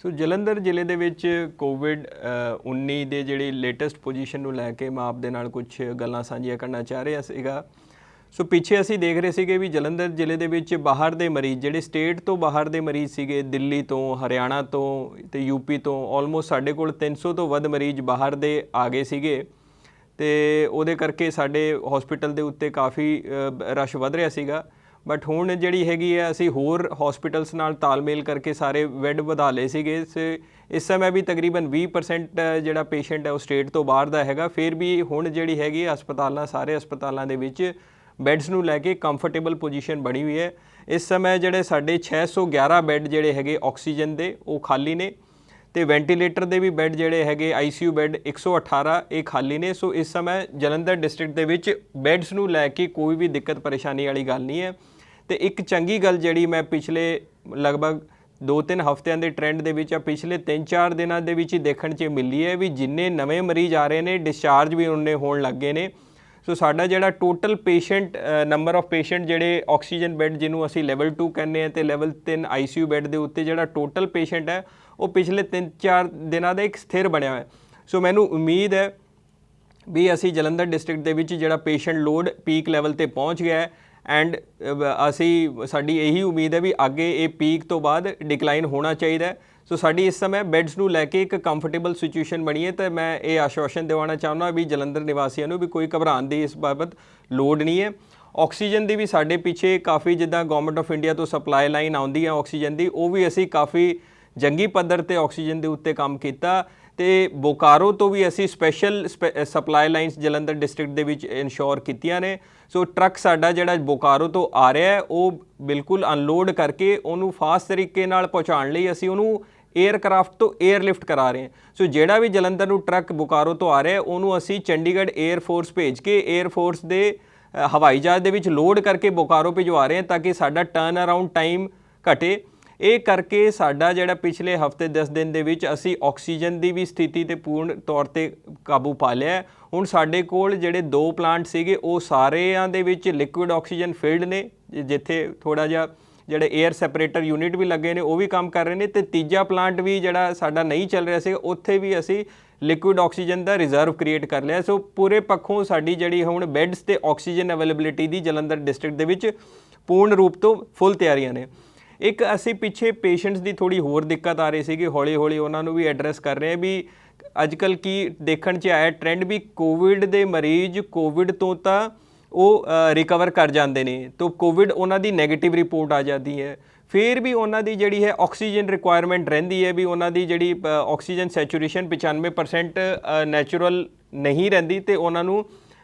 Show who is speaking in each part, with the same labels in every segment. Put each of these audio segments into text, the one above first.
Speaker 1: ਸੋ ਜਲੰਧਰ ਜ਼ਿਲ੍ਹੇ ਦੇ ਵਿੱਚ ਕੋਵਿਡ 19 ਦੇ ਜਿਹੜੀ ਲੇਟੈਸਟ ਪੋਜੀਸ਼ਨ ਨੂੰ ਲੈ ਕੇ ਮੈਂ ਆਪ ਦੇ ਨਾਲ ਕੁਝ ਗੱਲਾਂ ਸਾਂਝੀਆਂ ਕਰਨਾ ਚਾਹ ਰਿਹਾ ਸੀਗਾ। ਸੋ ਪਿੱਛੇ ਅਸੀਂ ਦੇਖ ਰਹੇ ਸੀਗੇ ਵੀ ਜਲੰਧਰ ਜ਼ਿਲ੍ਹੇ ਦੇ ਵਿੱਚ ਬਾਹਰ ਦੇ ਮਰੀਜ਼ ਜਿਹੜੇ ਸਟੇਟ ਤੋਂ ਬਾਹਰ ਦੇ ਮਰੀਜ਼ ਸੀਗੇ, ਦਿੱਲੀ ਤੋਂ, ਹਰਿਆਣਾ ਤੋਂ ਤੇ ਯੂਪੀ ਤੋਂ, ਆਲਮੋਸਟ ਸਾਡੇ ਕੋਲ 300 ਤੋਂ ਵੱਧ ਮਰੀਜ਼ ਬਾਹਰ ਦੇ ਆ ਗਏ ਸੀਗੇ ਤੇ ਉਹਦੇ ਕਰਕੇ ਸਾਡੇ ਹਸਪੀਟਲ ਦੇ ਉੱਤੇ ਕਾਫੀ ਰਸ਼ ਵੱਧ ਰਿਹਾ ਸੀਗਾ। ਬਟ ਹੁਣ ਜਿਹੜੀ ਹੈਗੀ ਹੈ ਅਸੀਂ ਹੋਰ ਹਸਪੀਟਲਸ ਨਾਲ ਤਾਲਮੇਲ ਕਰਕੇ ਸਾਰੇ ਬੈੱਡ ਵਧਾ ਲਏ ਸੀਗੇ। ਇਸ ਸਮੇਂ ਵੀ ਤਕਰੀਬਨ 20% ਜਿਹੜਾ ਪੇਸ਼ੈਂਟ ਹੈ ਉਹ ਸਟੇਟ ਤੋਂ ਬਾਹਰ ਦਾ ਹੈਗਾ। ਫਿਰ ਵੀ ਹੁਣ ਜਿਹੜੀ ਹੈਗੀ ਸਾਰੇ ਹਸਪਤਾਲਾਂ ਦੇ ਵਿੱਚ ਬੈੱਡਸ ਨੂੰ ਲੈ ਕੇ ਕੰਫਰਟੇਬਲ ਪੋਜੀਸ਼ਨ ਬਣੀ ਹੋਈ ਹੈ। ਇਸ ਸਮੇਂ ਜਿਹੜੇ ਸਾਡੇ 611 ਬੈੱਡ ਜਿਹੜੇ ਹੈਗੇ ਆਕਸੀਜਨ ਦੇ ਉਹ ਖਾਲੀ ਨੇ ਤੇ ਵੈਂਟੀਲੇਟਰ ਦੇ ਵੀ ਬੈੱਡ ਜਿਹੜੇ ਹੈਗੇ ICU ਬੈੱਡ 118 ਇਹ ਖਾਲੀ ਨੇ। ਸੋ ਇਸ ਸਮੇਂ ਜਲੰਧਰ ਡਿਸਟ੍ਰਿਕਟ ਦੇ ਵਿੱਚ ਬੈੱਡਸ ਨੂੰ ਲੈ ਕੇ ਕੋਈ ਵੀ ਦਿੱਕਤ ਪਰੇਸ਼ਾਨੀ ਵਾਲੀ ਗੱਲ ਨਹੀਂ ਹੈ। ਤੇ ਇੱਕ ਚੰਗੀ ਗੱਲ ਜਿਹੜੀ ਮੈਂ ਪਿਛਲੇ ਲਗਭਗ 2-3 ਹਫ਼ਤਿਆਂ ਦੇ ਟ੍ਰੈਂਡ ਦੇ ਵਿੱਚ ਪਿਛਲੇ 3-4 ਦਿਨਾਂ ਦੇ ਵਿੱਚ ਹੀ ਦੇਖਣ 'ਚ ਮਿਲੀ ਹੈ ਵੀ ਜਿੰਨੇ ਨਵੇਂ ਮਰੀਜ਼ ਆ ਰਹੇ ਨੇ ਡਿਸਚਾਰਜ ਵੀ ਉਹਨੇ ਹੋਣ ਲੱਗੇ ਨੇ। ਸੋ ਸਾਡਾ ਜਿਹੜਾ total patient number of patient ਜਿਹੜੇ ਆਕਸੀਜਨ ਬੈੱਡ ਜਿਹਨੂੰ ਅਸੀਂ ਲੈਵਲ 2 ਕਹਿੰਦੇ ਹਾਂ ਤੇ ਲੈਵਲ 3 ICU ਬੈੱਡ ਦੇ ਉੱਤੇ ਜਿਹੜਾ ਟੋਟਲ ਪੇਸ਼ੈਂਟ ਹੈ ਉਹ ਪਿਛਲੇ 3-4 ਦਿਨਾਂ ਦਾ ਇੱਕ ਸਥਿਰ ਬਣਿਆ ਹੋਇਆ। ਸੋ ਮੈਨੂੰ ਉਮੀਦ ਹੈ ਵੀ ਅਸੀਂ ਜਲੰਧਰ ਡਿਸਟ੍ਰਿਕਟ ਦੇ ਵਿੱਚ ਜਿਹੜਾ ਪੇਸ਼ੈਂਟ ਲੋਡ ਪੀਕ ਲੈਵਲ 'ਤੇ ਪਹੁੰਚ ਗਿਆ ਹੈ ਐਂਡ ਸਾਡੀ ਇਹੀ ਉਮੀਦ ਹੈ ਵੀ ਅੱਗੇ ਇਹ ਪੀਕ ਤੋਂ ਬਾਅਦ ਡਿਕਲਾਈਨ ਹੋਣਾ ਚਾਹੀਦਾ। ਸੋ ਸਾਡੀ ਇਸ ਸਮੇਂ ਬੈੱਡਸ ਨੂੰ ਲੈ ਕੇ ਇੱਕ ਕੰਫਰਟੇਬਲ ਸਿਚੁਏਸ਼ਨ ਬਣੀ ਹੈ ਤੇ ਮੈਂ ਇਹ ਆਸ਼ਵਾਸਨ ਦਿਵਾਉਣਾ ਚਾਹੁੰਦਾ ਵੀ ਜਲੰਧਰ ਨਿਵਾਸੀਆਂ ਨੂੰ ਵੀ ਕੋਈ ਘਬਰਾਉਣ ਦੀ ਇਸ ਬਾਬਤ ਲੋੜ ਨਹੀਂ ਹੈ। ਆਕਸੀਜਨ ਦੀ ਵੀ ਸਾਡੇ ਪਿੱਛੇ ਕਾਫੀ ਜਿੱਦਾਂ ਗਵਰਨਮੈਂਟ ਆਫ ਇੰਡੀਆ ਤੋਂ ਸਪਲਾਈ ਲਾਈਨ ਆਉਂਦੀ ਹੈ ਆਕਸੀਜਨ ਦੀ, ਉਹ ਵੀ ਅਸੀਂ ਕਾਫੀ ਜੰਗੀ ਪੱਧਰ 'ਤੇ ਆਕਸੀਜਨ ਦੇ ਉੱਤੇ ਕੰਮ ਕੀਤਾ ਤੇ ਬੋਕਾਰੋ ਤੋਂ ਵੀ ਅਸੀਂ special supply lines Jalandhar district ਦੇ ਵਿੱਚ ਇਨਸ਼ੋਰ ਕੀਤੀਆਂ ਨੇ। ਸੋ ਟਰੱਕ ਸਾਡਾ ਜਿਹੜਾ ਬੋਕਾਰੋ ਤੋਂ ਆ ਰਿਹਾ ਹੈ ਉਹ ਬਿਲਕੁਲ ਅਨਲੋਡ ਕਰਕੇ ਉਹਨੂੰ ਫਾਸਟ ਤਰੀਕੇ ਨਾਲ ਪਹੁੰਚਾਉਣ ਲਈ ਅਸੀਂ ਉਹਨੂੰ 에ਅਰਕ੍ਰਾਫਟ ਤੋਂ 에ਅਰਲਿਫਟ ਕਰਾ ਰਹੇ ਹਾਂ। ਸੋ ਜਿਹੜਾ ਵੀ ਜਲੰਧਰ ਨੂੰ ਟਰੱਕ ਬੋਕਾਰੋ ਤੋਂ ਆ ਰਿਹਾ ਉਹਨੂੰ ਅਸੀਂ ਚੰਡੀਗੜ੍ਹ 에ਅਰਫੋਰਸ ਭੇਜ ਕੇ 에ਅਰਫੋਰਸ ਦੇ ਹਵਾਈ ਜਹਾਜ਼ ਦੇ ਵਿੱਚ ਲੋਡ ਕਰਕੇ ਬੋਕਾਰੋ ਭਿਜਵਾ ਰਹੇ ਹਾਂ ਤਾਂ ਕਿ ਸਾਡਾ ਟਰਨ ਅਰਾਊਂਡ ਟਾਈਮ ਘਟੇ। ਇਹ ਕਰਕੇ ਸਾਡਾ ਜਿਹੜਾ ਪਿਛਲੇ ਹਫ਼ਤੇ 10 ਦਿਨ ਦੇ ਵਿੱਚ ਅਸੀਂ ਆਕਸੀਜਨ ਦੀ ਵੀ ਸਥਿਤੀ 'ਤੇ ਪੂਰਨ ਤੌਰ 'ਤੇ ਕਾਬੂ ਪਾ ਲਿਆ। ਹੁਣ ਸਾਡੇ ਕੋਲ ਜਿਹੜੇ 2 ਪਲਾਂਟ ਸੀਗੇ ਉਹ ਸਾਰਿਆਂ ਦੇ ਵਿੱਚ ਲਿਕੁਇਡ ਆਕਸੀਜਨ ਫਿਲਡ ਨੇ, ਜਿੱਥੇ ਥੋੜ੍ਹਾ ਜਿਹਾ ਜਿਹੜੇ 에ਅਰ ਸੈਪਰੇਟਰ ਯੂਨਿਟ ਵੀ ਲੱਗੇ ਨੇ ਉਹ ਵੀ ਕੰਮ ਕਰ ਰਹੇ ਨੇ ਤੇ ਤੀਜਾ ਪਲਾਂਟ ਵੀ ਜਿਹੜਾ ਸਾਡਾ ਨਹੀਂ ਚੱਲ ਰਿਹਾ ਸੀ ਉੱਥੇ ਵੀ ਅਸੀਂ ਲਿਕੁਇਡ ਆਕਸੀਜਨ ਦਾ ਰਿਜ਼ਰਵ ਕ੍ਰੀਏਟ ਕਰ ਲਿਆ। ਸੋ ਪੂਰੇ ਪੱਖੋਂ ਸਾਡੀ ਜਿਹੜੀ ਹੁਣ ਬੈੱਡਸ ਤੇ ਆਕਸੀਜਨ ਅਵੇਲੇਬਿਲਿਟੀ ਦੀ ਜਲੰਧਰ ਡਿਸਟ੍ਰਿਕਟ ਦੇ ਵਿੱਚ ਪੂਰਨ ਰੂਪ ਤੋਂ ਫੁੱਲ ਤਿਆਰੀਆਂ ਨੇ। ਇੱਕ ਅਸੀਂ ਪਿੱਛੇ ਪੇਸ਼ੈਂਟਸ ਦੀ ਥੋੜ੍ਹੀ ਹੋਰ ਦਿੱਕਤ ਆ ਰਹੀ ਸੀਗੀ, ਹੌਲੀ ਹੌਲੀ ਉਹਨਾਂ ਨੂੰ ਵੀ ਐਡਰੈਸ ਕਰ ਰਹੇ ਵੀ ਅੱਜ ਕੱਲ੍ਹ ਕੀ ਦੇਖਣ 'ਚ ਆਇਆ ਟ੍ਰੈਂਡ ਵੀ ਕੋਵਿਡ ਦੇ ਮਰੀਜ਼ ਕੋਵਿਡ ਤੋਂ ਤਾਂ ਉਹ ਰਿਕਵਰ ਕਰ ਜਾਂਦੇ ਨੇ ਤਾਂ ਕੋਵਿਡ ਉਹਨਾਂ ਦੀ ਨੈਗੇਟਿਵ ਰਿਪੋਰਟ ਆ ਜਾਂਦੀ ਹੈ। ਫਿਰ ਵੀ ਉਹਨਾਂ ਦੀ ਜਿਹੜੀ ਹੈ ਆਕਸੀਜਨ ਰਿਕੁਆਇਰਮੈਂਟ ਰਹਿੰਦੀ ਹੈ ਵੀ ਉਹਨਾਂ ਦੀ ਜਿਹੜੀ ਆਕਸੀਜਨ ਸੈਚੂਰੇਸ਼ਨ 95% ਨੈਚੁਰਲ ਨਹੀਂ ਰਹਿੰਦੀ ਤੇ ਉਹਨਾਂ ਨੂੰ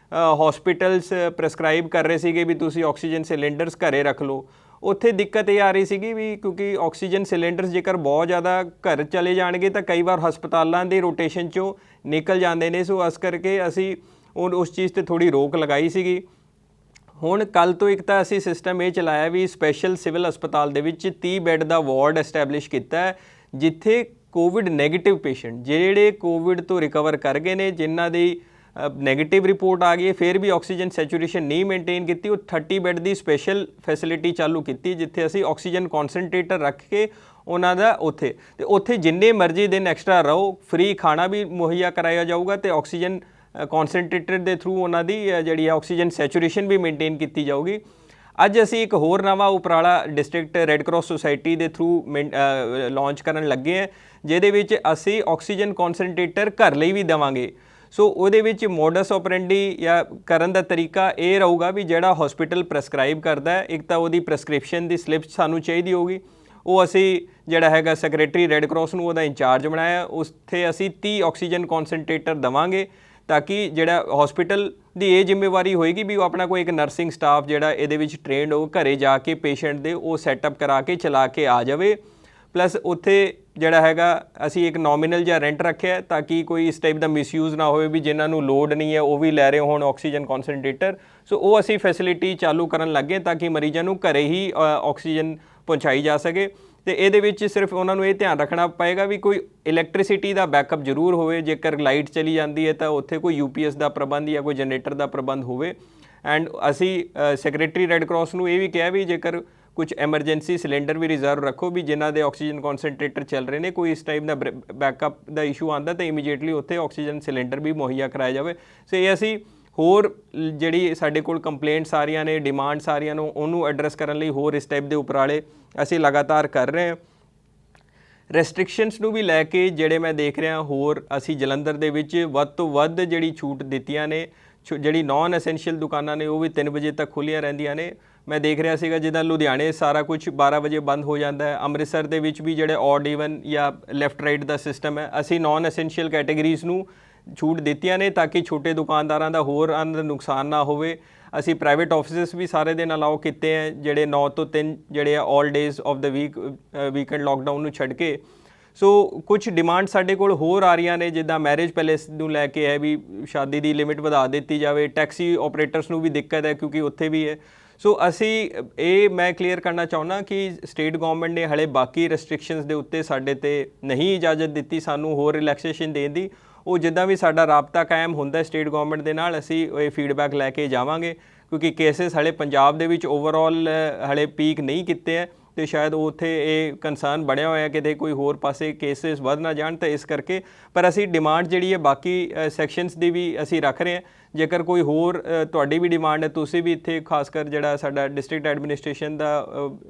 Speaker 1: ਹਸਪੀਟਲਸ ਪ੍ਰੈਸਕ੍ਰਾਈਬ ਕਰ ਰਹੇ ਸੀਗੇ ਵੀ ਤੁਸੀਂ ਆਕਸੀਜਨ ਸਿਲੰਡਰਸ ਘਰੇ ਰੱਖ ਲਓ। ਉੱਥੇ ਦਿੱਕਤ ਇਹ ਆ ਰਹੀ ਸੀਗੀ ਵੀ ਕਿਉਂਕਿ ਆਕਸੀਜਨ ਸਿਲੰਡਰਸ ਜੇਕਰ ਬਹੁਤ ਜ਼ਿਆਦਾ ਘਰ ਚਲੇ ਜਾਣਗੇ ਤਾਂ ਕਈ ਵਾਰ ਹਸਪਤਾਲਾਂ ਦੇ ਰੋਟੇਸ਼ਨ 'ਚੋਂ ਨਿਕਲ ਜਾਂਦੇ ਨੇ। ਸੋ ਇਸ ਕਰਕੇ ਅਸੀਂ ਉਸ ਚੀਜ਼ 'ਤੇ ਥੋੜ੍ਹੀ ਰੋਕ ਲਗਾਈ ਸੀਗੀ। ਹੁਣ ਕੱਲ੍ਹ ਤੋਂ ਇੱਕ ਤਾਂ ਅਸੀਂ ਸਿਸਟਮ ਇਹ ਚਲਾਇਆ ਵੀ ਸਪੈਸ਼ਲ ਸਿਵਲ ਹਸਪਤਾਲ ਦੇ ਵਿੱਚ 30 ਬੈੱਡ ਦਾ ਵਾਰਡ ਐਸਟੈਬਲਿਸ਼ ਕੀਤਾ ਹੈ ਜਿੱਥੇ ਕੋਵਿਡ ਨੈਗੇਟਿਵ ਪੇਸ਼ੈਂਟ ਜਿਹੜੇ ਕੋਵਿਡ ਤੋਂ ਰਿਕਵਰ ਕਰ ਗਏ ਨੇ ਜਿਨ੍ਹਾਂ ਦੀ ਨੈਗੇਟਿਵ ਰਿਪੋਰਟ ਆ ਗਈ ਹੈ ਫਿਰ ਵੀ ਆਕਸੀਜਨ ਸੈਚੂਰੇਸ਼ਨ ਨਹੀਂ ਮੇਨਟੇਨ ਕੀਤੀ, ਉਹ 30 ਬੈੱਡ ਦੀ ਸਪੈਸ਼ਲ ਫੈਸਿਲਿਟੀ ਚਾਲੂ ਕੀਤੀ ਜਿੱਥੇ ਅਸੀਂ ਆਕਸੀਜਨ ਕੌਨਸਨਟ੍ਰੇਟਰ ਰੱਖ ਕੇ ਉਹਨਾਂ ਦਾ ਉੱਥੇ ਜਿੰਨੇ ਮਰਜ਼ੀ ਦਿਨ ਐਕਸਟਰਾ ਰਹੋ, ਫ੍ਰੀ ਖਾਣਾ ਵੀ ਮੁਹੱਈਆ ਕਰਾਇਆ ਜਾਊਗਾ ਤੇ ਆਕਸੀਜਨ ਕੌਨਸਨਟ੍ਰੇਟਰ ਦੇ ਥਰੂ ਉਹਨਾਂ ਦੀ ਜਿਹੜੀ ਆਕਸੀਜਨ ਸੈਚੂਰੇਸ਼ਨ ਵੀ ਮੇਨਟੇਨ ਕੀਤੀ ਜਾਊਗੀ। ਅੱਜ ਅਸੀਂ ਇੱਕ ਹੋਰ ਨਵਾਂ ਉਪਰਾਲਾ ਡਿਸਟ੍ਰਿਕਟ ਰੈੱਡ ਕਰਾਸ ਸੁਸਾਇਟੀ ਦੇ ਥਰੂ ਲਾਂਚ ਕਰਨ ਲੱਗੇ ਹਾਂ ਜਿਹਦੇ ਵਿੱਚ ਅਸੀਂ ਆਕਸੀਜਨ ਕੌਨਸਨਟ੍ਰੇਟਰ ਘਰ ਲਈ ਵੀ ਦੇਵਾਂਗੇ। ਸੋ ਉਹਦੇ ਵਿੱਚ ਮੋਡਸ ਆਪਰੈਂਡੀ ਜਾਂ ਕਰਨ ਦਾ ਤਰੀਕਾ ਇਹ ਰਹੂਗਾ ਵੀ ਜਿਹੜਾ ਹਸਪੀਟਲ ਪ੍ਰੈਸਕ੍ਰਾਈਬ ਕਰਦਾ ਹੈ ਇੱਕ ਤਾਂ ਉਹਦੀ ਪ੍ਰੈਸਕ੍ਰਿਪਸ਼ਨ ਦੀ ਸਲਿੱਪ ਸਾਨੂੰ ਚਾਹੀਦੀ ਹੋਊਗੀ, ਉਹ ਅਸੀਂ ਜਿਹੜਾ ਹੈਗਾ ਸੈਕਟਰੀ ਰੈੱਡ ਕਰਾਸ ਨੂੰ ਉਹਦਾ ਇੰਚਾਰਜ ਬਣਾਇਆ, ਉੱਥੇ ਅਸੀਂ 30 ਆਕਸੀਜਨ ਕੌਨਸਨਟ੍ਰੇਟਰ ਦੇਵਾਂਗੇ ਤਾਂ ਕਿ ਜਿਹੜਾ ਹਸਪੀਟਲ ਦੀ ਇਹ ਜ਼ਿੰਮੇਵਾਰੀ ਹੋਏਗੀ ਵੀ ਉਹ ਆਪਣਾ ਕੋਈ ਇੱਕ ਨਰਸਿੰਗ ਸਟਾਫ ਜਿਹੜਾ ਇਹਦੇ ਵਿੱਚ ਟ੍ਰੇਨਡ ਹੋ ਘਰੇ ਜਾ ਕੇ ਪੇਸ਼ੈਂਟ ਦੇ ਉਹ ਸੈਟਅਪ ਕਰਾ ਕੇ ਚਲਾ ਕੇ ਆ ਜਾਵੇ। ਪਲੱਸ ਉੱਥੇ ਜਿਹੜਾ ਹੈਗਾ ਅਸੀਂ ਇੱਕ ਨੋਮੀਨਲ ਜਿਹਾ ਰੈਂਟ ਰੱਖਿਆ ਤਾਂ ਕਿ ਕੋਈ ਇਸ ਟਾਈਪ ਦਾ ਮਿਸਯੂਜ਼ ਨਾ ਹੋਵੇ ਵੀ ਜਿਨ੍ਹਾਂ ਨੂੰ ਲੋਡ ਨਹੀਂ ਹੈ ਉਹ ਵੀ ਲੈ ਰਹੇ ਹੋਣ ਆਕਸੀਜਨ ਕੌਨਸਨਟ੍ਰੇਟਰ। ਸੋ ਉਹ ਅਸੀਂ ਫੈਸਿਲਿਟੀ ਚਾਲੂ ਕਰਨ ਲੱਗੇ ਤਾਂ ਕਿ ਮਰੀਜ਼ਾਂ ਨੂੰ ਘਰੇ ਹੀ ਆਕਸੀਜਨ ਪਹੁੰਚਾਈ ਜਾ ਸਕੇ। ਤੇ ਇਹਦੇ ਵਿੱਚ ਸਿਰਫ ਉਹਨਾਂ ਨੂੰ ਇਹ ਧਿਆਨ ਰੱਖਣਾ ਪਏਗਾ ਵੀ ਕੋਈ ਇਲੈਕਟ੍ਰਿਸਿਟੀ ਦਾ ਬੈਕਅਪ ਜ਼ਰੂਰ ਹੋਵੇ, ਜੇਕਰ ਲਾਈਟ ਚਲੀ ਜਾਂਦੀ ਹੈ ਤਾਂ ਉੱਥੇ ਕੋਈ UPS ਦਾ ਪ੍ਰਬੰਧ ਜਾਂ ਕੋਈ ਜਨਰੇਟਰ ਦਾ ਪ੍ਰਬੰਧ ਹੋਵੇ। ਐਂਡ ਅਸੀਂ ਸੈਕਟਰੀ ਰੈੱਡ ਕਰਾਸ ਨੂੰ ਇਹ ਵੀ ਕਿਹਾ ਵੀ ਜੇਕਰ ਕੁਝ ਐਮਰਜੈਂਸੀ ਸਿਲੰਡਰ ਵੀ ਰਿਜ਼ਰਵ ਰੱਖੋ ਵੀ ਜਿਨ੍ਹਾਂ ਦੇ ਆਕਸੀਜਨ ਕਨਸੈਂਟਰੇਟਰ ਚੱਲ ਰਹੇ ਨੇ, ਕੋਈ ਇਸ ਟਾਈਪ ਦਾ ਬੈਕਅਪ ਦਾ ਇਸ਼ੂ ਆਉਂਦਾ ਤਾਂ ਇਮੀਡੀਏਟਲੀ ਉੱਥੇ ਆਕਸੀਜਨ ਸਿਲੰਡਰ ਵੀ ਮੁਹੱਈਆ ਕਰਾਇਆ ਜਾਵੇ। ਸੋ ਇਹ ਅਸੀਂ ਹੋਰ ਜਿਹੜੀ ਸਾਡੇ ਕੋਲ ਕੰਪਲੇਂਟਸ ਆ ਰਹੀਆਂ ਨੇ, ਡਿਮਾਂਡਸ ਆ ਰਹੀਆਂ ਨੇ, ਉਹਨੂੰ ਐਡਰੈਸ ਕਰਨ ਲਈ ਹੋਰ ਇਸ ਟਾਈਪ ਦੇ ਉਪਰਾਲੇ ਅਸੀਂ ਲਗਾਤਾਰ ਕਰ ਰਹੇ ਹਾਂ। ਰੈਸਟ੍ਰਿਕਸ਼ਨਸ ਨੂੰ ਵੀ ਲੈ ਕੇ ਜਿਹੜੇ ਮੈਂ ਦੇਖ ਰਿਹਾ ਹੋਰ ਅਸੀਂ ਜਲੰਧਰ ਦੇ ਵਿੱਚ ਵੱਧ ਤੋਂ ਵੱਧ ਜਿਹੜੀ ਛੂਟ ਦਿੱਤੀਆਂ ਨੇ। ਜਿਹੜੀ ਨਾਨ ਐਸੈਂਸ਼ੀਅਲ ਦੁਕਾਨਾਂ ਨੇ ਉਹ ਵੀ 3 ਵਜੇ ਤੱਕ ਖੁੱਲ੍ਹੀਆਂ ਰਹਿੰਦੀਆਂ ਨੇ। ਮੈਂ ਦੇਖ ਰਿਹਾ ਸੀਗਾ ਜਿੱਦਾਂ ਲੁਧਿਆਣੇ ਸਾਰਾ ਕੁਝ 12 ਵਜੇ ਬੰਦ ਹੋ ਜਾਂਦਾ ਹੈ। ਅੰਮ੍ਰਿਤਸਰ ਦੇ ਵਿੱਚ ਵੀ ਜਿਹੜੇ ਔਡ ਈਵਨ ਜਾਂ ਲੈਫਟ ਰਾਈਟ ਦਾ ਸਿਸਟਮ ਹੈ, ਅਸੀਂ ਨਾਨ ਐਸੈਂਸ਼ੀਅਲ ਕੈਟੇਗਰੀਜ਼ ਨੂੰ ਛੂਟ ਦਿੱਤੀਆਂ ਨੇ ਤਾਂ ਕਿ ਛੋਟੇ ਦੁਕਾਨਦਾਰਾਂ ਦਾ ਹੋਰ ਨੁਕਸਾਨ ਨਾ ਹੋਵੇ। ਅਸੀਂ ਪ੍ਰਾਈਵੇਟ ਆਫਿਸਿਸ ਵੀ ਸਾਰੇ ਦਿਨ ਅਲਾਓ ਕੀਤੇ ਹੈ, ਜਿਹੜੇ 9 ਤੋਂ 3 ਜਿਹੜੇ ਆ all days of the weekend lockdown ਨੂੰ ਛੱਡ ਕੇ। ਸੋ ਕੁਝ ਡਿਮਾਂਡ ਸਾਡੇ ਕੋਲ ਹੋਰ ਆ ਰਹੀਆਂ ਨੇ, ਜਿੱਦਾਂ ਮੈਰਿਜ ਪੈਲੇਸ ਨੂੰ ਲੈ ਕੇ ਹੈ ਵੀ ਸ਼ਾਦੀ ਦੀ ਲਿਮਿਟ ਵਧਾ ਦਿੱਤੀ ਜਾਵੇ। ਟੈਕਸੀ ਆਪਰੇਟਰਸ ਨੂੰ ਵੀ ਦਿੱਕਤ ਹੈ ਕਿਉਂਕਿ ਉੱਥੇ ਵੀ ਹੈ। ਸੋ ਅਸੀਂ ਇਹ ਮੈਂ ਕਲੀਅਰ ਕਰਨਾ ਚਾਹੁੰਦਾ ਕਿ ਸਟੇਟ ਗਵਰਨਮੈਂਟ ਨੇ ਹਲੇ ਬਾਕੀ ਰੈਸਟ੍ਰਿਕਸ਼ਨਸ ਦੇ ਉੱਤੇ ਸਾਡੇ ਤੇ ਨਹੀਂ ਇਜਾਜ਼ਤ ਦਿੱਤੀ ਸਾਨੂੰ ਹੋਰ ਰਿਲੈਕਸੇਸ਼ਨ ਦੇਣ ਦੀ। ਉਹ ਜਿੱਦਾਂ ਵੀ ਸਾਡਾ ਰਾਬਤਾ ਕਾਇਮ ਹੁੰਦਾ ਸਟੇਟ ਗਵਰਨਮੈਂਟ ਦੇ ਨਾਲ, ਅਸੀਂ ਇਹ ਫੀਡਬੈਕ ਲੈ ਕੇ ਜਾਵਾਂਗੇ ਕਿਉਂਕਿ ਕੇਸਿਸ ਹਲੇ ਪੰਜਾਬ ਦੇ ਵਿੱਚ ਓਵਰਆਲ ਹਲੇ ਪੀਕ ਨਹੀਂ ਕੀਤੇ ਹੈ ਅਤੇ ਸ਼ਾਇਦ ਉੱਥੇ ਇਹ ਕੰਸਰਨ ਬਣਿਆ ਹੋਇਆ ਕਿਤੇ ਕੋਈ ਹੋਰ ਪਾਸੇ ਕੇਸਿਸ ਵੱਧ ਨਾ ਜਾਣ। ਤਾਂ ਇਸ ਕਰਕੇ ਪਰ ਅਸੀਂ ਡਿਮਾਂਡ ਜਿਹੜੀ ਹੈ ਬਾਕੀ ਸੈਕਸ਼ਨਸ ਦੀ ਵੀ ਅਸੀਂ ਰੱਖ ਰਹੇ ਹਾਂ। ਜੇਕਰ ਕੋਈ ਹੋਰ ਤੁਹਾਡੀ ਵੀ ਡਿਮਾਂਡ ਹੈ, ਤੁਸੀਂ ਵੀ ਇੱਥੇ ਖਾਸ ਕਰ ਜਿਹੜਾ ਸਾਡਾ ਡਿਸਟ੍ਰਿਕਟ ਐਡਮਿਨਿਸਟ੍ਰੇਸ਼ਨ ਦਾ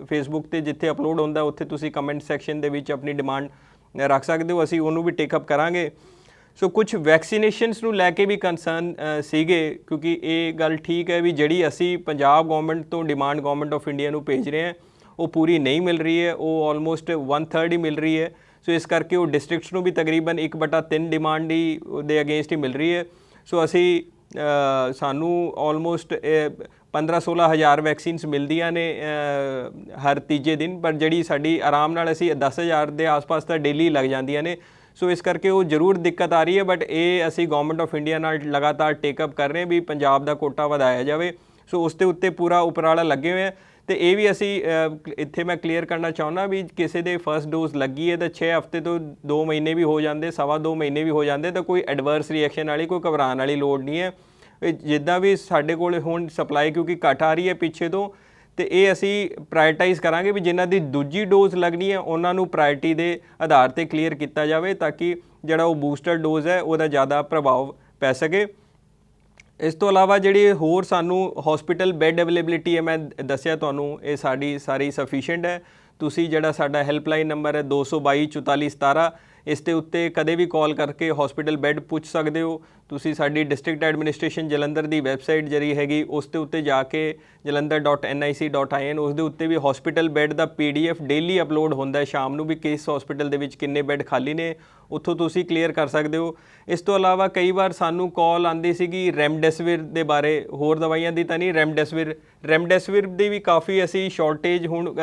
Speaker 1: ਫੇਸਬੁੱਕ 'ਤੇ ਜਿੱਥੇ ਅਪਲੋਡ ਹੁੰਦਾ ਉੱਥੇ ਤੁਸੀਂ ਕਮੈਂਟ ਸੈਕਸ਼ਨ ਦੇ ਵਿੱਚ ਆਪਣੀ ਡਿਮਾਂਡ ਰੱਖ ਸਕਦੇ ਹੋ, ਅਸੀਂ ਉਹਨੂੰ ਵੀ ਟੇਕਅਪ ਕਰਾਂਗੇ। ਸੋ ਕੁਝ ਵੈਕਸੀਨੇਸ਼ਨਸ ਨੂੰ ਲੈ ਕੇ ਵੀ ਕੰਸਰਨ ਸੀਗੇ ਕਿਉਂਕਿ ਇਹ ਗੱਲ ਠੀਕ ਹੈ ਵੀ ਜਿਹੜੀ ਅਸੀਂ ਪੰਜਾਬ ਗਵਰਨਮੈਂਟ ਤੋਂ ਡਿਮਾਂਡ ਗਵਰਨਮੈਂਟ ਆਫ ਇੰਡੀਆ ਨੂੰ ਭੇਜ ਰਹੇ ਹਾਂ ਉਹ ਪੂਰੀ ਨਹੀਂ ਮਿਲ ਰਹੀ ਹੈ, ਉਹ ਆਲਮੋਸਟ 1/3 ਹੀ ਮਿਲ ਰਹੀ ਹੈ। ਸੋ ਇਸ ਕਰਕੇ ਉਹ ਡਿਸਟ੍ਰਿਕਟਸ ਨੂੰ ਵੀ ਤਕਰੀਬਨ 1/3 ਡਿਮਾਂਡ ਹੀ ਦੇ ਅਗੇਂਸਟ ਹੀ ਮਿਲ ਰਹੀ ਹੈ। ਸੋ ਅਸੀਂ ਸਾਨੂੰ ਆਲਮੋਸਟ 15-16 ਹਜ਼ਾਰ ਵੈਕਸੀਨਸ ਮਿਲਦੀਆਂ ਨੇ ਹਰ ਤੀਜੇ ਦਿਨ, ਪਰ ਜਿਹੜੀ ਸਾਡੀ ਆਰਾਮ ਨਾਲ ਅਸੀਂ 10 ਹਜ਼ਾਰ ਦੇ ਆਸ-ਪਾਸ ਤਾਂ ਡੇਲੀ ਲੱਗ ਜਾਂਦੀਆਂ ਨੇ। ਸੋ ਇਸ ਕਰਕੇ ਉਹ ਜ਼ਰੂਰ ਦਿੱਕਤ ਆ ਰਹੀ ਹੈ, ਬਟ ਇਹ ਅਸੀਂ ਗਵਰਨਮੈਂਟ ਆਫ ਇੰਡੀਆ ਨਾਲ ਲਗਾਤਾਰ ਟੇਕਅਪ ਕਰ ਰਹੇ ਹਾਂ ਵੀ ਪੰਜਾਬ ਦਾ ਕੋਟਾ ਵਧਾਇਆ ਜਾਵੇ। ਸੋ ਉਸ ਦੇ ਉੱਤੇ ਪੂਰਾ ਉਪਰਾਲਾ ਲੱਗੇ ਹੋਏ ਆ। ਅਤੇ ਇਹ ਵੀ ਅਸੀਂ ਇੱਥੇ ਮੈਂ ਕਲੀਅਰ ਕਰਨਾ ਚਾਹੁੰਦਾ ਵੀ ਕਿਸੇ ਦੇ ਫਸਟ ਡੋਜ਼ ਲੱਗੀ ਹੈ ਤਾਂ 6 ਹਫ਼ਤੇ ਤੋਂ 2 ਮਹੀਨੇ ਵੀ ਹੋ ਜਾਂਦੇ, 2.25 ਮਹੀਨੇ ਵੀ ਹੋ ਜਾਂਦੇ, ਤਾਂ ਕੋਈ ਐਡਵਰਸ ਰਿਐਕਸ਼ਨ ਵਾਲੀ ਕੋਈ ਘਬਰਾਉਣ ਵਾਲੀ ਲੋੜ ਨਹੀਂ ਹੈ। ਜਿੱਦਾਂ ਵੀ ਸਾਡੇ ਕੋਲ ਹੁਣ ਸਪਲਾਈ ਕਿਉਂਕਿ ਘੱਟ ਆ ਰਹੀ ਹੈ ਪਿੱਛੇ ਤੋਂ, ਅਤੇ ਇਹ ਅਸੀਂ ਪ੍ਰਾਇਰਟਾਈਜ਼ ਕਰਾਂਗੇ ਵੀ ਜਿਨ੍ਹਾਂ ਦੀ ਦੂਜੀ ਡੋਜ਼ ਲੱਗਣੀ ਹੈ ਉਹਨਾਂ ਨੂੰ ਪ੍ਰਾਇਰਟੀ ਦੇ ਆਧਾਰ 'ਤੇ ਕਲੀਅਰ ਕੀਤਾ ਜਾਵੇ ਤਾਂ ਕਿ ਜਿਹੜਾ ਉਹ ਬੂਸਟਰ ਡੋਜ਼ ਹੈ ਉਹਦਾ ਜ਼ਿਆਦਾ ਪ੍ਰਭਾਵ ਪੈ ਸਕੇ। ਇਸ ਤੋਂ ਇਲਾਵਾ ਜਿਹੜੀ ਹੋਰ ਸਾਨੂੰ ਹੌਸਪੀਟਲ ਬੈੱਡ ਅਵੇਲੇਬਿਲਿਟੀ ਹੈ, ਮੈਂ ਦੱਸਿਆ ਤੁਹਾਨੂੰ ਇਹ ਸਾਡੀ ਸਾਰੀ ਸਫੀਸ਼ੀਐਂਟ ਹੈ। ਤੁਸੀਂ ਜਿਹੜਾ ਸਾਡਾ ਹੈਲਪਲਾਈਨ ਨੰਬਰ ਹੈ 222 44 17, ਇਸ ਦੇ ਉੱਤੇ ਕਦੇ ਵੀ ਕਾਲ ਕਰਕੇ ਹੌਸਪੀਟਲ ਬੈੱਡ ਪੁੱਛ ਸਕਦੇ ਹੋ। ਤੁਸੀਂ ਸਾਡੀ ਡਿਸਟ੍ਰਿਕਟ ਐਡਮਿਨਿਸਟ੍ਰੇਸ਼ਨ ਜਲੰਧਰ ਦੀ ਵੈਬਸਾਈਟ ਜਿਹੜੀ ਹੈਗੀ ਉਸ ਦੇ ਉੱਤੇ ਜਾ ਕੇ jalandhar.nic.in ਉਸ ਦੇ ਉੱਤੇ ਵੀ ਹੌਸਪੀਟਲ ਬੈੱਡ ਦਾ PDF ਡੇਲੀ ਅਪਲੋਡ ਹੁੰਦਾ ਹੈ ਸ਼ਾਮ ਨੂੰ ਵੀ ਕਿਸ ਹੌਸਪੀਟਲ ਦੇ ਵਿੱਚ ਕਿੰਨੇ ਬੈੱਡ ਖਾਲੀ ਨੇ, ਉੱਥੋਂ ਤੁਸੀਂ ਕਲੀਅਰ ਕਰ ਸਕਦੇ ਹੋ। ਇਸ ਤੋਂ ਇਲਾਵਾ ਕਈ ਵਾਰ ਸਾਨੂੰ ਕਾਲ ਆਉਂਦੀ ਸੀਗੀ ਰੈਮਡੈਸਿਵਿਰ ਦੇ ਬਾਰੇ, ਹੋਰ ਦਵਾਈਆਂ ਦੀ ਤਾਂ ਨਹੀਂ, ਰੈਮਡੈਸਿਵਿਰ ਦੀ ਵੀ ਕਾਫੀ ਅਸੀਂ ਸ਼ਾਰਟੇਜ ਹੁਣ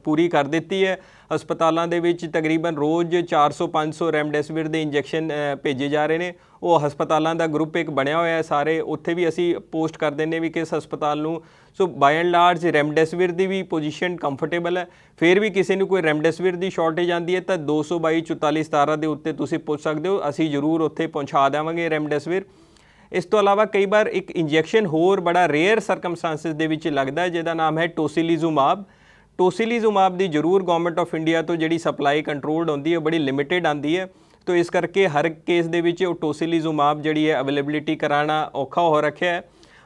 Speaker 1: ਪੂਰੀ ਕਰ ਦਿੱਤੀ ਹੈ। ਹਸਪਤਾਲਾਂ ਦੇ ਵਿੱਚ ਤਕਰੀਬਨ ਰੋਜ਼ 400-500 ਰੈਮਡੈਸਿਵਿਰ ਦੇ ਇੰਜੈਕਸ਼ਨ ਭੇਜੇ ਜਾ ਰਹੇ ਨੇ। ਉਹ ਹਸਪਤਾਲਾਂ ਦਾ ਗਰੁੱਪ ਇੱਕ ਬਣਿਆ ਹੋਇਆ ਸਾਰੇ, ਉੱਥੇ ਵੀ ਅਸੀਂ ਪੋਸਟ ਕਰ ਦਿੰਦੇ ਵੀ ਕਿਸ ਹਸਪਤਾਲ ਨੂੰ। ਸੋ ਬਾਈ and large ਰੈਮਡੈਸਿਵਿਰ the we position comfortable ਹੈ। ਫਿਰ ਵੀ ਕਿਸੇ ਨੂੰ ਕੋਈ ਰੈਮਡੈਸਿਵਿਰ ਦੀ ਸ਼ਾਰਟੇਜ ਆਉਂਦੀ ਹੈ ਤਾਂ 222 44 17 ਦੇ ਉੱਤੇ ਤੁਸੀਂ ਪੁੱਛ ਸਕਦੇ ਹੋ, ਅਸੀਂ ਜ਼ਰੂਰ ਉੱਥੇ ਪਹੁੰਚਾ ਦੇਵਾਂਗੇ ਰੈਮਡੈਸਿਵਿਰ। ਇਸ ਤੋਂ ਇਲਾਵਾ ਕਈ ਵਾਰ ਇੱਕ ਇੰਜੈਕਸ਼ਨ ਹੋਰ ਬੜਾ ਰੇਅਰ ਸਰਕਮਸਟੈਂਸਿਸ ਦੇ ਵਿੱਚ ਲੱਗਦਾ ਜਿਹਦਾ ਨਾਮ ਹੈ ਟੋਸੀਲੀਜ਼ੂਮਾਬ। ਟੋਸੀਲੀਜ਼ੂਮਾਬ ਦੀ ਜ਼ਰੂਰ ਗਵਰਨਮੈਂਟ ਆਫ ਇੰਡੀਆ ਤੋਂ ਜਿਹੜੀ ਸਪਲਾਈ ਕੰਟਰੋਲਡ ਹੁੰਦੀ ਹੈ ਬੜੀ ਲਿਮਿਟਿਡ ਆਉਂਦੀ ਹੈ, ਤਾਂ ਇਸ ਕਰਕੇ ਹਰ ਕੇਸ ਦੇ ਵਿੱਚ ਉਹ ਟੋਸੀਲੀਜ਼ੂਮਾਬ ਜਿਹੜੀ ਹੈ ਅਵੇਲੇਬਿਲਿਟੀ ਕਰਾਉਣਾ ਔਖਾ ਹੋ ਰੱਖਿਆ ਹੈ।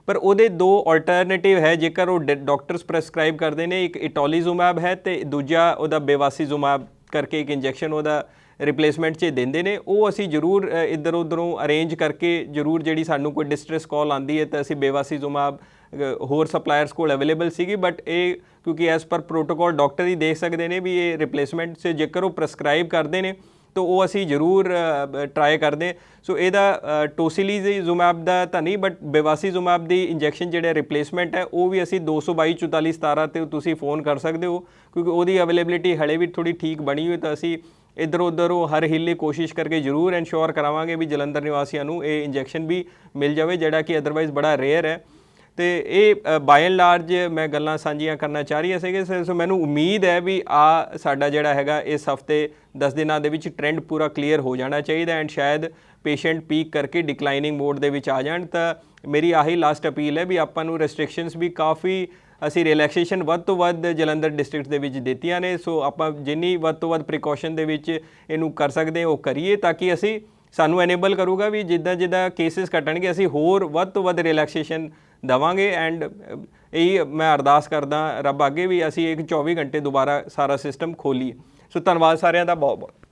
Speaker 1: ਪਰ ਉਹਦੇ 2 ਆਲਟਰਨੇਟਿਵ ਹੈ ਜੇਕਰ ਉਹ ਡਾਕਟਰਸ ਪ੍ਰੈਸਕ੍ਰਾਈਬ ਕਰਦੇ ਨੇ, ਇੱਕ ਇਟੋਲੀਜ਼ੂਮਾਬ ਹੈ ਅਤੇ ਦੂਜਾ ਉਹਦਾ ਬੇਵਾਸੀਜ਼ੂਮਾਬ ਕਰਕੇ ਇੱਕ ਇੰਜੈਕਸ਼ਨ ਉਹਦਾ ਰਿਪਲੇਸਮੈਂਟ 'ਚ ਦਿੰਦੇ ਨੇ। ਉਹ ਅਸੀਂ ਜ਼ਰੂਰ ਇੱਧਰ ਉੱਧਰੋਂ ਅਰੇਂਜ ਕਰਕੇ ਜ਼ਰੂਰ ਜਿਹੜੀ ਸਾਨੂੰ ਕੋਈ ਡਿਸਟ੍ਰੈਸ ਕਾਲ ਆਉਂਦੀ ਹੈ ਤਾਂ ਅਸੀਂ ਬੇਵਾਸੀਜ਼ੂਮਾਬ ਹੋਰ ਸਪਲਾਇਰਸ ਕੋਲ ਅਵੇਲੇਬਲ ਸੀਗੀ, ਬਟ ਇਹ ਕਿਉਂਕਿ ਐਜ਼ ਪਰ ਪ੍ਰੋਟੋਕੋਲ ਡਾਕਟਰ ਹੀ ਦੇਖ ਸਕਦੇ ਨੇ ਵੀ ਇਹ ਰਿਪਲੇਸਮੈਂਟ 'ਚ ਜੇਕਰ ਉਹ ਪ੍ਰੈਸਕ੍ਰਾਈਬ ਕਰਦੇ ਨੇ ਤਾਂ ਉਹ ਅਸੀਂ ਜ਼ਰੂਰ ਟਰਾਈ ਕਰਦੇ। ਸੋ ਇਹਦਾ ਟੋਸੀਲੀਜ਼ੂਮਾਬ ਦਾ ਤਾਂ ਨਹੀਂ, ਬਟ ਬੇਵਾਸੀਜ਼ੂਮਾਬ ਦੀ ਇੰਜੈਕਸ਼ਨ ਜਿਹੜੇ ਰਿਪਲੇਸਮੈਂਟ ਹੈ ਉਹ ਵੀ ਅਸੀਂ 222 44 17 'ਤੇ ਤੁਸੀਂ ਫ਼ੋਨ ਕਰ ਸਕਦੇ ਹੋ ਕਿਉਂਕਿ ਉਹਦੀ ਅਵੇਲੇਬਿਲਿਟੀ ਹਲੇ ਵੀ ਥੋੜ੍ਹੀ ਠੀਕ ਬਣੀ ਹੋਈ, ਤਾਂ ਅਸੀਂ ਇੱਧਰ ਉੱਧਰੋਂ ਹਰ ਹੀਲੇ ਕੋਸ਼ਿਸ਼ ਕਰਕੇ ਜ਼ਰੂਰ ਇਨਸ਼ੋਰ ਕਰਾਵਾਂਗੇ ਵੀ ਜਲੰਧਰ ਨਿਵਾਸੀਆਂ ਨੂੰ ਇਹ ਇੰਜੈਕਸ਼ਨ ਵੀ ਮਿਲ ਜਾਵੇ ਜਿਹੜਾ ਕਿ ਅਦਰਵਾਈਜ਼ ਬੜਾ ਰੇਅਰ ਹੈ। ਅਤੇ ਇਹ ਬਾਈ ਐਂਡ ਲਾਰਜ ਮੈਂ ਗੱਲਾਂ ਸਾਂਝੀਆਂ ਕਰਨਾ ਚਾਹ ਰਹੀ ਸੀਗੇ। ਸੋ ਮੈਨੂੰ ਉਮੀਦ ਹੈ ਵੀ ਸਾਡਾ ਜਿਹੜਾ ਹੈਗਾ ਇਸ ਹਫ਼ਤੇ 10 ਦਿਨਾਂ ਦੇ ਵਿੱਚ ਟ੍ਰੈਂਡ ਪੂਰਾ ਕਲੀਅਰ ਹੋ ਜਾਣਾ ਚਾਹੀਦਾ ਐਂਡ ਸ਼ਾਇਦ ਪੇਸ਼ੈਂਟ ਪੀਕ ਕਰਕੇ ਡਿਕਲਾਈਨਿੰਗ ਮੋਡ ਦੇ ਵਿੱਚ ਆ ਜਾਣ। ਤਾਂ ਮੇਰੀ ਆਹੀ ਲਾਸਟ ਅਪੀਲ ਹੈ ਵੀ ਆਪਾਂ ਨੂੰ ਰੈਸਟ੍ਰਿਕਸ਼ਨਸ ਵੀ ਕਾਫੀ ਅਸੀਂ ਰਿਲੈਕਸੇਸ਼ਨ ਵੱਧ ਤੋਂ ਵੱਧ ਜਲੰਧਰ ਡਿਸਟ੍ਰਿਕਟ ਦੇ ਵਿੱਚ ਦਿੱਤੀਆਂ ਨੇ। ਸੋ ਆਪਾਂ ਜਿੰਨੀ ਵੱਧ ਤੋਂ ਵੱਧ ਪ੍ਰੀਕਾਸ਼ਨ ਦੇ ਵਿੱਚ ਇਹਨੂੰ ਕਰ ਸਕਦੇ ਹਾਂ ਉਹ ਕਰੀਏ, ਤਾਂ ਕਿ ਅਸੀਂ ਸਾਨੂੰ ਐਨੇਬਲ ਕਰੂਗਾ ਵੀ ਜਿੱਦਾਂ ਕੇਸਿਸ ਘਟਣਗੇ ਅਸੀਂ ਹੋਰ ਵੱਧ ਤੋਂ ਵੱਧ ਰਿਲੈਕਸੇਸ਼ਨ ਦੇਵਾਂਗੇ। ਐਂਡ ਇਹੀ ਮੈਂ ਅਰਦਾਸ ਕਰਦਾ ਰੱਬ ਅੱਗੇ ਵੀ ਅਸੀਂ ਇੱਕ 24 ਘੰਟੇ ਦੁਬਾਰਾ ਸਾਰਾ ਸਿਸਟਮ ਖੋਲੀਏ। ਸੋ ਧੰਨਵਾਦ ਸਾਰਿਆਂ ਦਾ ਬਹੁਤ ਬਹੁਤ।